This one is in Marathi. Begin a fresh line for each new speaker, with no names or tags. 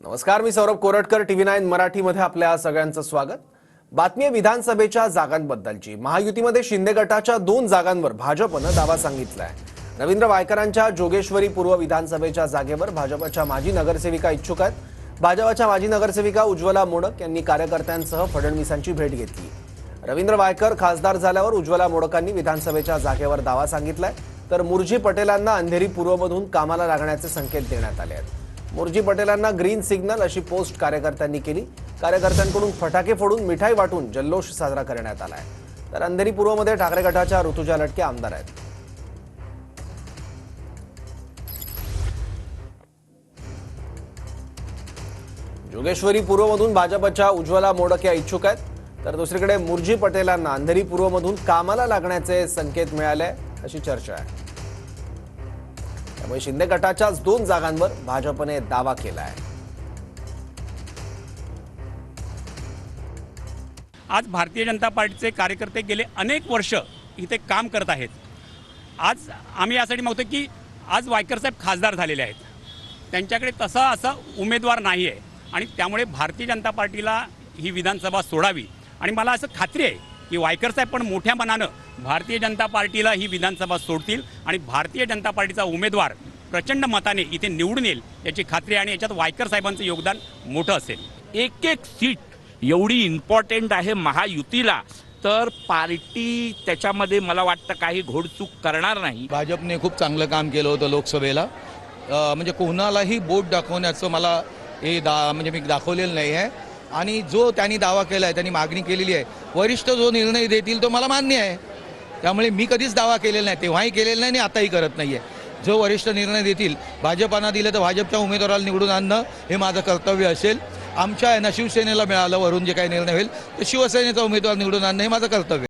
नमस्कार, मी सौरभ कोरटकर. TV9 मराठीमध्ये आपल्या सगळ्यांचं स्वागत. बातमी आहे विधानसभेच्या जागांबद्दलची. महायुतीमध्ये शिंदे गटाच्या 2 जागांवर भाजपनं दावा सांगितलाय. रवींद्र वायकरांच्या जोगेश्वरी पूर्व विधानसभेच्या जागेवर भाजपच्या माजी नगरसेविका इच्छुक आहेत. भाजपच्या माजी नगरसेविका उज्ज्वला मोडक यांनी कार्यकर्त्यांसह फडणवीसांची भेट घेतली. रवींद्र वायकर खासदार झाल्यावर उज्ज्वला मोडकांनी विधानसभेच्या जागेवर दावा सांगितलाय, तर मुरजी पटेलांना अंधेरी पूर्वमधून कामाला लागण्याचे संकेत देण्यात आले आहेत. मुरजी पटेलांना ग्रीन सिग्नल अशी पोस्ट कार्यकर्त्यांनी केली. कार्यकर्त्यांकडून फटाके फोडून मिठाई वाटून जल्लोष साजरा करण्यात आलाय. तर अंधेरी पूर्वमध्ये ठाकरे गटाच्या ऋतुजा लटके आमदार आहेत. जोगेश्वरी पूर्वमधून भाजपच्या उज्ज्वला मोडक या इच्छुक आहेत, तर दुसरीकडे मुरजी पटेलांना अंधेरी पूर्वमधून कामाला लागण्याचे संकेत मिळाले अशी चर्चा आहे. त्यामुळे शिंदे गटाच्याच 2 जागांवर भाजपने दावा केला आहे.
आज भारतीय जनता पार्टीचे कार्यकर्ते गेले अनेक वर्ष इथे काम करत आहेत. आज आम्ही यासाठी मागतो की आज वायकर साहेब खासदार झालेले आहेत, त्यांच्याकडे असा उमेदवार नाही आहे आणि त्यामुळे भारतीय जनता पार्टीला ही विधानसभा सोडावी. आणि मला असं खात्री आहे की वायकर साहेब पण मोठ्या मनानं भारतीय जनता पार्टीला ही विधानसभा सोडतील आणि भारतीय जनता पार्टीचा उमेदवार प्रचंड मताने इथे निवडून येईल याची खात्री आहे. आणि याच्यात वायकर साहेबांचं योगदान मोठं असेल.
एक एक सीट एवढी इम्पॉर्टंट आहे महायुतीला, तर पार्टी त्याच्यामध्ये मला वाटतं काही घोडचूक करणार नाही.
भाजपने खूप चांगलं काम केलं होतं लोकसभेला. म्हणजे कोणालाही बोट दाखवण्याचं मला म्हणजे मी दाखवलेलं नाही आहे. आणि जो त्यांनी दावा केला आहे, त्यांनी मागणी केलेली आहे, वरिष्ठ जो निर्णय देतील तो मला मान्य आहे. त्यामुळे मी कधीच दावा केलेला नाही, तेव्हाही केलेला नाही आणि आताही करत नाही आहे. जो वरिष्ठ निर्णय देतील, भाजपानं दिलं तर भाजपच्या उमेदवाराला निवडून आणणं हे माझं कर्तव्य असेल. आमच्या शिवसेनेला मिळालं वरून जे काही निर्णय होईल, तर शिवसेनेचा उमेदवार निवडून आणणं हे माझं कर्तव्य.